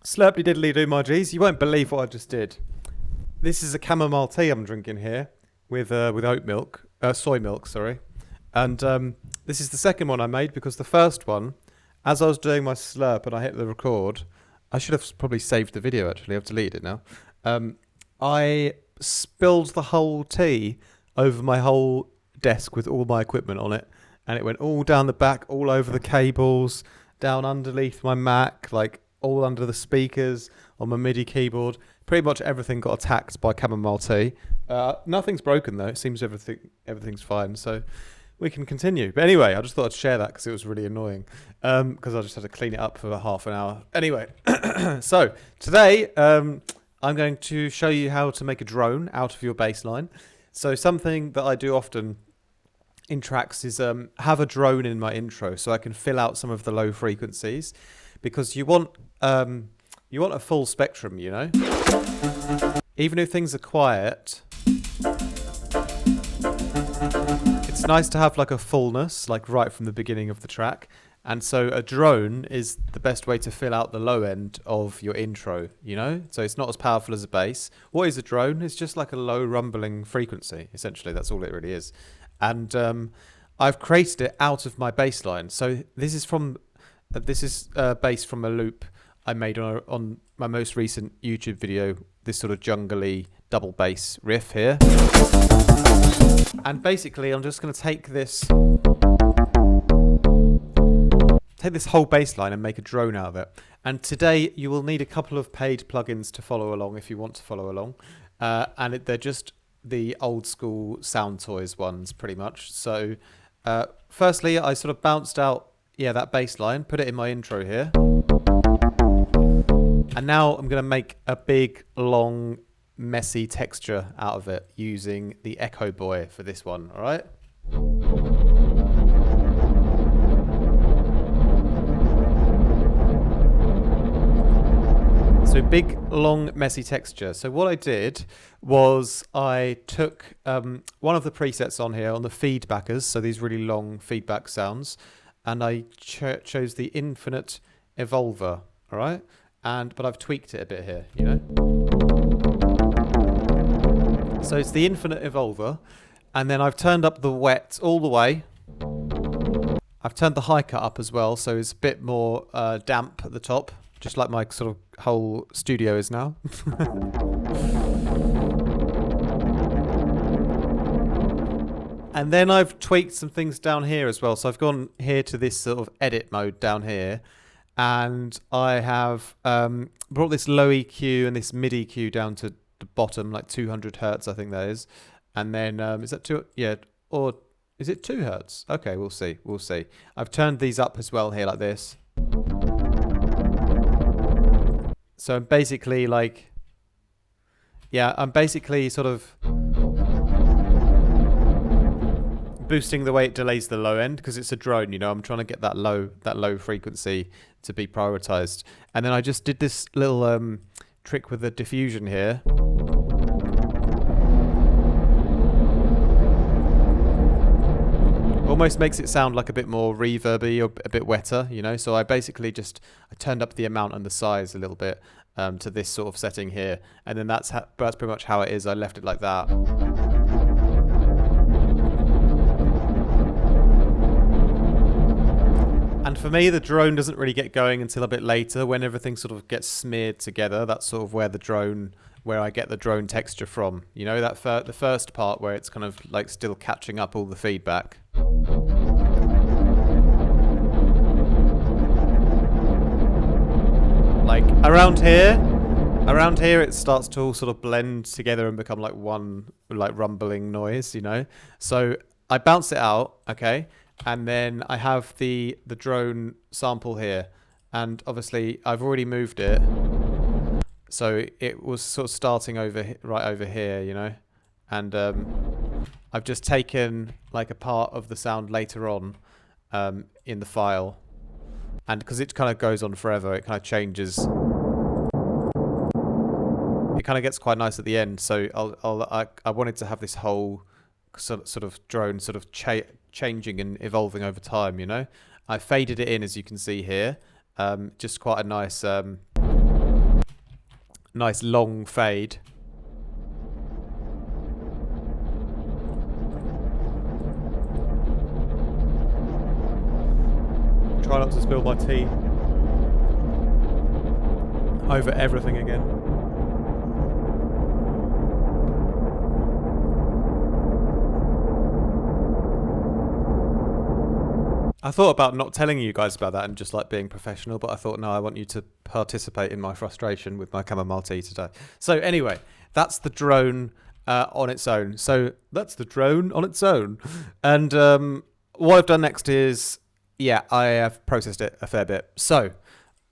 Slurply diddly do, my G's. You won't believe what I just did. This is a chamomile tea I'm drinking here with oat milk, soy milk, sorry. And this is the second one I made because the first one, as I was doing my slurp and I hit the record, I should have probably saved the video actually. I've deleted it now. I spilled the whole tea over my whole desk with all my equipment on it, and it went all down the back, all over the cables, down underneath my Mac, like all under the speakers on my MIDI keyboard. Pretty much everything got attacked by chamomile tea. Nothing's broken though. It seems everything's fine. So we can continue. But anyway, I just thought I'd share that because it was really annoying. Because I just had to clean it up for half an hour. Anyway, so today I'm going to show you how to make a drone out of your bass line. So something that I do often in tracks is have a drone in my intro so I can fill out some of the low frequencies, because you want a full spectrum, you know? Even if things are quiet, it's nice to have like a fullness, like right from the beginning of the track. And so a drone is the best way to fill out the low end of your intro, you know? So it's not as powerful as a bass. What is a drone? It's just like a low rumbling frequency, essentially. That's all it really is. And I've created it out of my bass line. So this is bass from a loop I made on my most recent YouTube video, this sort of jungly double bass riff here. And basically I'm just going to take this whole bass line and make a drone out of it. And today you will need a couple of paid plugins to follow along if you want to follow along. They're just the old school Sound Toys ones pretty much. So firstly I sort of bounced out that bass line, put it in my intro here. And now I'm going to make a big, long, messy texture out of it using the Echo Boy for this one, all right? So big, long, messy texture. So what I did was I took one of the presets on here on the feedbackers, so these really long feedback sounds, and I chose the Infinite Evolver, all right? But I've tweaked it a bit here, you know? So it's the Infinite Evolver, and then I've turned up the wet all the way. I've turned the high cut up as well, so it's a bit more damp at the top, just like my sort of whole studio is now. And then I've tweaked some things down here as well. So I've gone here to this sort of edit mode down here. And I have brought this low EQ and this mid EQ down to the bottom, like 200 hertz, I think that is. And then, is that two? Yeah, or is it 2 hertz? Okay, we'll see. We'll see. I've turned these up as well here like this. So I'm basically like, I'm basically sort of boosting the way it delays the low end because it's a drone, you know. I'm trying to get that low frequency to be prioritized. And then I just did this little trick with the diffusion here. Almost makes it sound like a bit more reverby or a bit wetter, you know. So I basically I turned up the amount and the size a little bit to this sort of setting here, and then that's pretty much how it is. I left it like that. And for me, the drone doesn't really get going until a bit later when everything sort of gets smeared together. That's sort of where I get the drone texture from. You know, the first part where it's kind of like still catching up all the feedback. Like around here it starts to all sort of blend together and become like one like rumbling noise, you know. So I bounce it out, okay? And then I have the drone sample here, and obviously I've already moved it, so it was sort of starting right over here, you know. And I've just taken like a part of the sound later on in the file, and because it kind of goes on forever, it kind of changes. It kind of gets quite nice at the end. So I wanted to have this whole sort of drone sort of changing and evolving over time, you know. I faded it in, as you can see here, just quite a nice nice long fade. Try not to spill my tea over everything again. I thought about not telling you guys about that and just like being professional, but I thought, no, I want you to participate in my frustration with my chamomile tea today. So anyway, that's the drone on its own. And what I've done next is, yeah, I have processed it a fair bit. So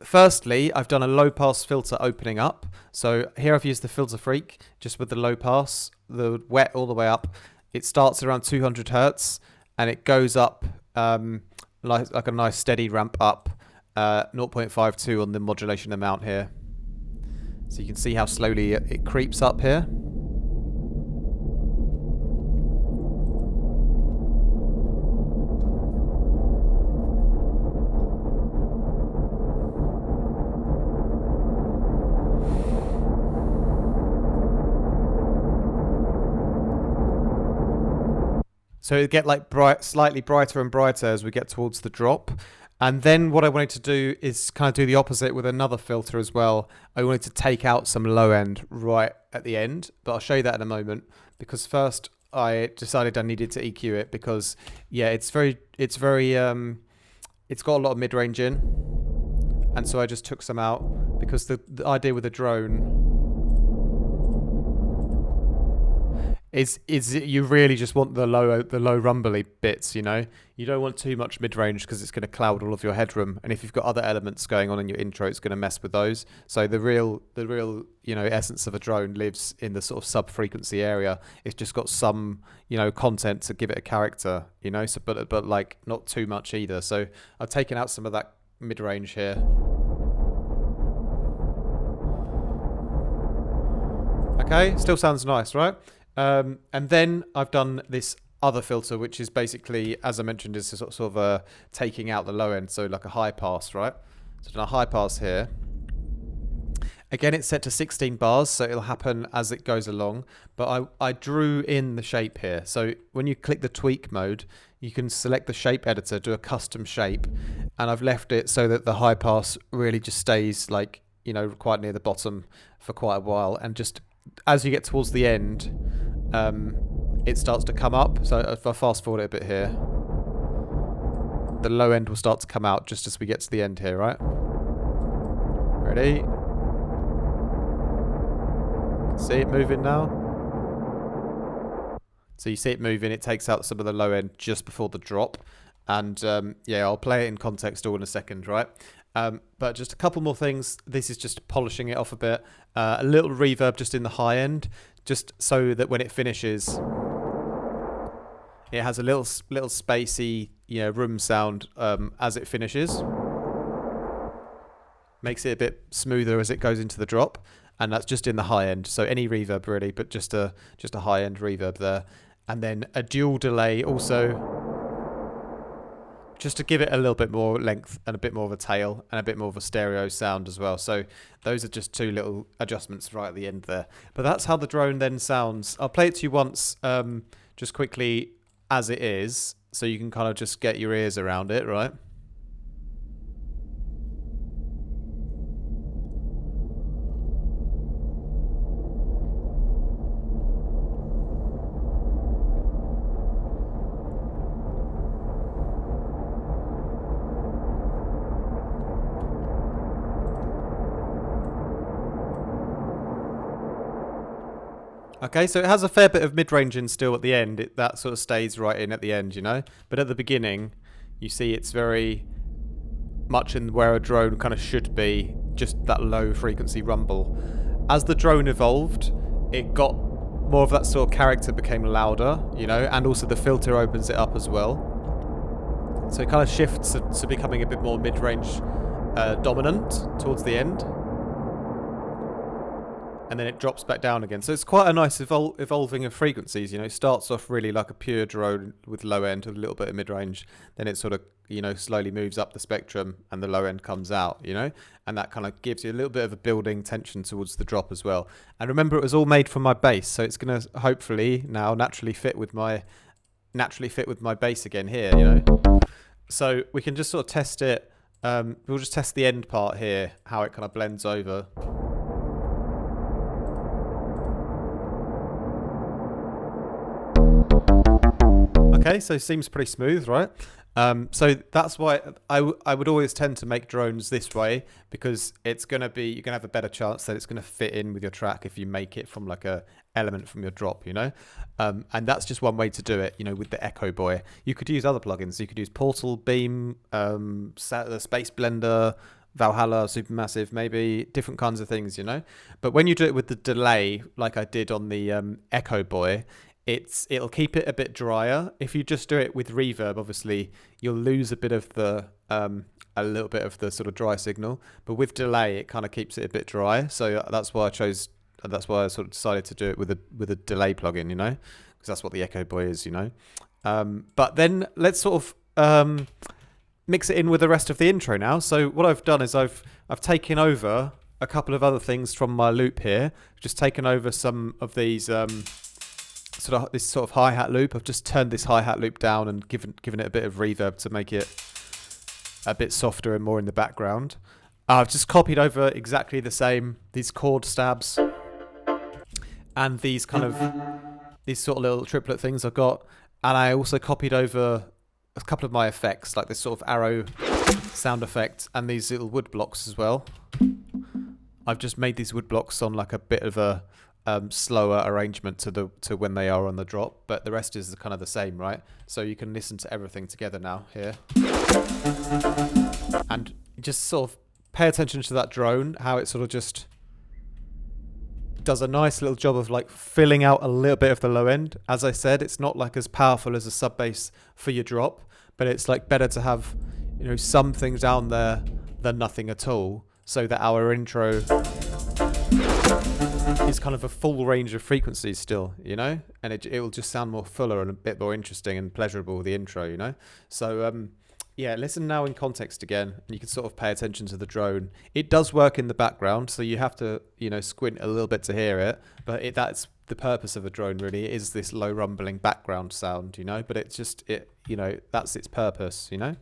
firstly, I've done a low pass filter opening up. So here I've used the Filter Freak just with the low pass, the wet all the way up. It starts around 200 hertz and it goes up like a nice steady ramp up, 0.52 on the modulation amount here. So you can see how slowly it creeps up here. So it get like slightly brighter and brighter as we get towards the drop. And then what I wanted to do is kind of do the opposite with another filter as well. I wanted to take out some low end right at the end, but I'll show you that in a moment, because first I decided I needed to EQ it because yeah, it's got a lot of mid-range in. And so I just took some out because the idea with a drone is you really just want the low rumbly bits, you know. You don't want too much mid-range because it's going to cloud all of your headroom, and if you've got other elements going on in your intro, it's going to mess with those. So the real you know essence of a drone lives in the sort of sub-frequency area. It's just got some, you know, content to give it a character, you know. So but like not too much either. So I've taken out some of that mid-range here. Okay, still sounds nice, right? And then I've done this other filter, which is basically, as I mentioned, is sort of taking out the low end, so like a high pass, right? So I've done a high pass here. Again, it's set to 16 bars, so it'll happen as it goes along. But I drew in the shape here. So when you click the tweak mode, you can select the shape editor, do a custom shape, and I've left it so that the high pass really just stays like, you know, quite near the bottom for quite a while, and just as you get towards the end, it starts to come up. So if I fast forward it a bit here, the low end will start to come out just as we get to the end here, right? Ready? See it moving now? So you see it moving, it takes out some of the low end just before the drop. And yeah, I'll play it in context all in a second, right? But just a couple more things. This is just polishing it off a bit. A little reverb just in the high end, just so that when it finishes, it has a little spacey, you know, room sound as it finishes. Makes it a bit smoother as it goes into the drop, and that's just in the high end. So any reverb really, but just a high end reverb there, and then a dual delay also, just to give it a little bit more length and a bit more of a tail and a bit more of a stereo sound as well. So those are just two little adjustments right at the end there. But that's how the drone then sounds. I'll play it to you once, just quickly as it is, so you can kind of just get your ears around it, right? Okay, so it has a fair bit of mid-range in still at the end. That sort of stays right in at the end, you know? But at the beginning, you see it's very much in where a drone kind of should be, just that low frequency rumble. As the drone evolved, it got more of that sort of character, became louder, you know? And also the filter opens it up as well. So it kind of shifts to becoming a bit more mid-range dominant towards the end. and then it drops back down again. So it's quite a nice evolving of frequencies. You know, it starts off really like a pure drone with low end with a little bit of mid range. Then it sort of, you know, slowly moves up the spectrum and the low end comes out, you know, and that kind of gives you a little bit of a building tension towards the drop as well. And remember, it was all made from my bass, so it's going to hopefully now naturally fit with my bass again here, you know. So we can just sort of test it. We'll just test the end part here, how it kind of blends over. Okay, so it seems pretty smooth, right? So that's why I would always tend to make drones this way, because it's going to be, you're going to have a better chance that it's going to fit in with your track if you make it from like a element from your drop, you know? And that's just one way to do it, you know, with the Echo Boy. You could use other plugins. You could use Portal, Beam, the Space Blender, Valhalla, Supermassive, maybe different kinds of things, you know? But when you do it with the delay, like I did on the Echo Boy, it'll keep it a bit drier. If you just do it with reverb, obviously you'll lose a bit of the a little bit of the sort of dry signal, but with delay it kind of keeps it a bit dry. So that's why I sort of decided to do it with a delay plugin, you know, because that's what the Echo Boy is, you know. But then let's sort of mix it in with the rest of the intro now. So what I've done is I've taken over a couple of other things from my loop here. Just taken over some of these this sort of hi-hat loop. I've just turned this hi-hat loop down and given it a bit of reverb to make it a bit softer and more in the background. I've just copied over exactly the same, these chord stabs and these sort of little triplet things I've got. And I also copied over a couple of my effects, like this sort of arrow sound effect and these little wood blocks as well. I've just made these wood blocks on like a bit of a slower arrangement to when they are on the drop, but the rest is kind of the same, right? So you can listen to everything together now here, and just sort of pay attention to that drone, how it sort of just does a nice little job of like filling out a little bit of the low end. As I said, it's not like as powerful as a sub bass for your drop, but it's like better to have, you know, some things down there than nothing at all, so that our intro is kind of a full range of frequencies still, you know, and it will just sound more fuller and a bit more interesting and pleasurable, the intro, you know. So yeah, listen now in context again, and you can sort of pay attention to the drone. It does work in the background, so you have to, you know, squint a little bit to hear it, but that's the purpose of a drone, really, is this low rumbling background sound, you know. But it's just, you know, that's its purpose, you know.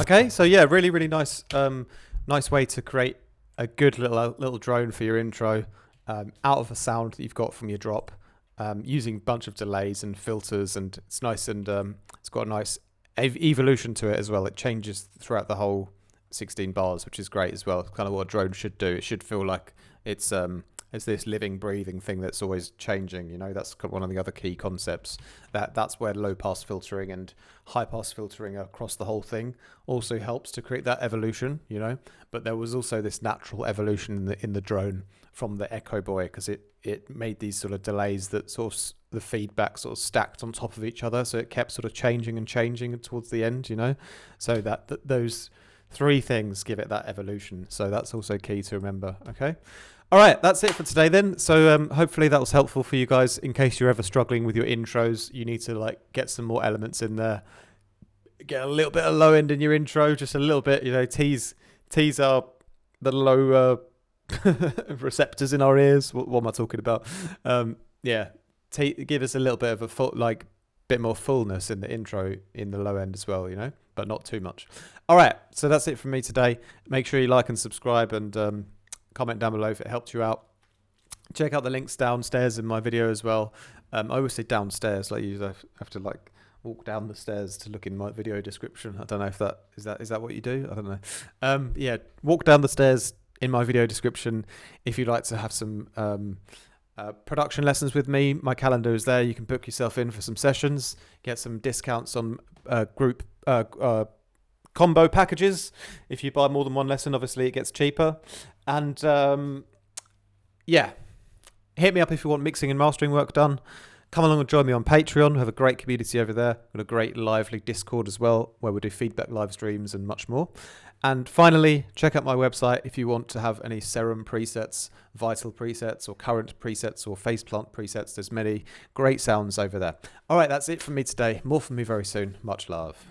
Okay, so yeah, really nice nice way to create a good little drone for your intro, out of a sound that you've got from your drop, using a bunch of delays and filters, and it's nice, and it's got a nice evolution to it as well. It changes throughout the whole 16 bars, which is great as well. It's kind of what a drone should do. It should feel like it's this living, breathing thing that's always changing, you know. That's one of the other key concepts. That's where low pass filtering and high pass filtering across the whole thing also helps to create that evolution, you know. But there was also this natural evolution in the drone from the Echo Boy, because it made these sort of delays that sort of the feedback sort of stacked on top of each other, so it kept sort of changing towards the end, you know. So that those three things give it that evolution. So that's also key to remember. Okay. All right, that's it for today then. So hopefully that was helpful for you guys. In case you're ever struggling with your intros, you need to like get some more elements in there. Get a little bit of low end in your intro, just a little bit, you know. Tease are the low receptors in our ears. What am I talking about? Yeah, give us a little bit of a bit more fullness in the intro in the low end as well, you know, but not too much. All right, so that's it from me today. Make sure you like and subscribe, and comment down below if it helped you out. Check out the links downstairs in my video as well. I always say downstairs, like you have to like walk down the stairs to look in my video description. I don't know if is that what you do? I don't know. Yeah, walk down the stairs in my video description if you'd like to have some production lessons with me. My calendar is there. You can book yourself in for some sessions, get some discounts on group combo packages. If you buy more than one lesson, obviously it gets cheaper. And yeah, hit me up if you want mixing and mastering work done. Come along and join me on Patreon. We have a great community over there. Got a great lively Discord as well, where we do feedback live streams and much more. And finally, check out my website if you want to have any Serum presets, Vital presets, or Current presets, or Faceplant presets. There's many great sounds over there. All right, that's it from me today. More from me very soon. Much love.